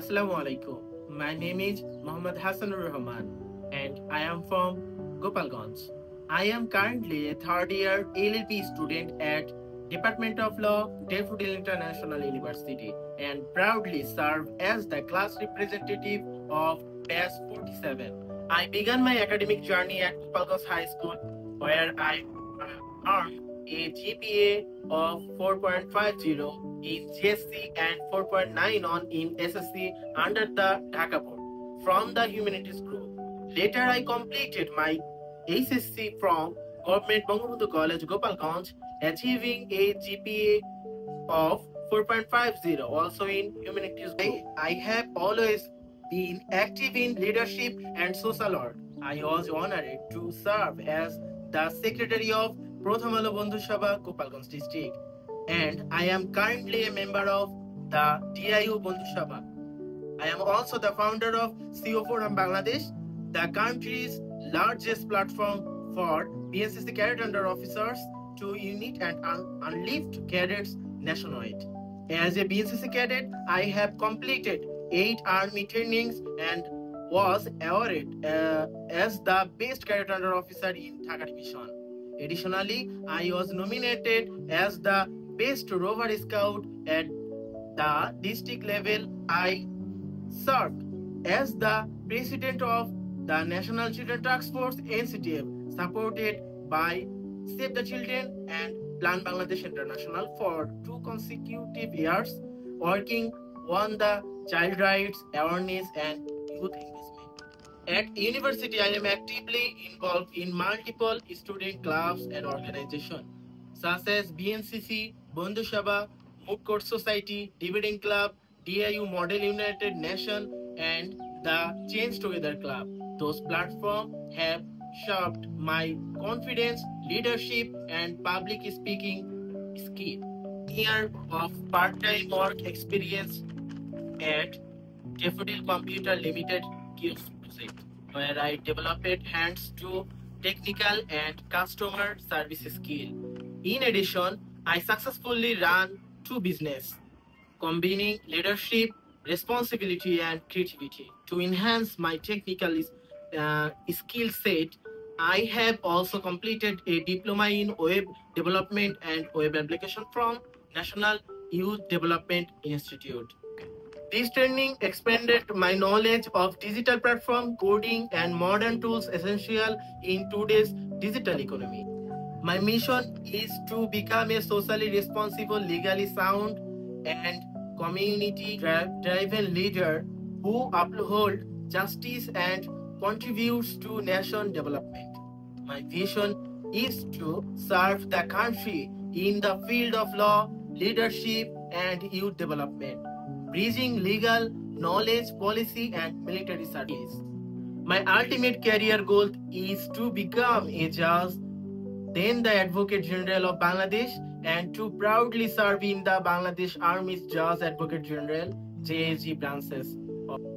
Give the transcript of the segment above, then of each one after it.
Assalamu alaikum. My name is Muhammad Hassanur Rahman and I am from Gopalganj. I am currently a third year LLB student at Department of Law, Daffodil International University and proudly serve as the class representative of batch 47. I began my academic journey at Gopalganj High School where I earned a GPA of 4.50 in GSC and 4.9 on in SSC under the Dhaka board from the humanities group. Later, I completed my HSC from Government Bangabandhu College, Gopalganj, achieving a GPA of 4.50 also in humanities group. I have always been active in leadership and social work. I was honored to serve as the Secretary of Pratham Alo Bandhu Sabha, Gopalganj district, and I am currently a member of the DIU Bandhu Sabha. I am also the founder of CO Forum Bangladesh, the country's largest platform for BNCC cadet under officers to unite and unlift cadets nationwide. As a BNCC cadet, I have completed 8 army trainings and was awarded as the best cadet under officer in Dhaka division. Additionally, I was nominated as the best rover scout at the district level. I served as the president of the National Children Task Force NCTF, supported by Save the Children and Plan Bangladesh International for 2 consecutive years, working on the child rights, awareness, and youth engagement. At university, I am actively involved in multiple student clubs and organizations such as BNCC, Bandhu Sabha, Moot Court Society, Dividend Club, DIU Model United Nation, and the Change Together Club. Those platforms have shaped my confidence, leadership, and public speaking skill. Year of part-time work experience at Daffodil Computer Limited Kiosk project, where I developed hands to technical and customer service skill. In addition, I successfully ran 2 businesses, combining leadership, responsibility, and creativity. To enhance my technical skill set, I have also completed a diploma in web development and web application from National Youth Development Institute. This training expanded my knowledge of digital platform, coding, and modern tools essential in today's digital economy. My mission is to become a socially responsible, legally sound, and community-driven leader who upholds justice and contributes to nation development. My vision is to serve the country in the field of law, leadership, and youth development, bridging legal knowledge, policy, and military service. My ultimate career goal is to become a judge, then the Advocate General of Bangladesh, and to proudly serve in the Bangladesh Army's Judge Advocate General JAG branches.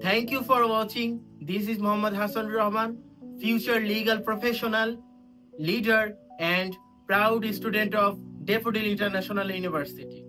Thank you for watching. This is Muhammad Hassan Rahman, future legal professional, leader, and proud student of Daffodil International University.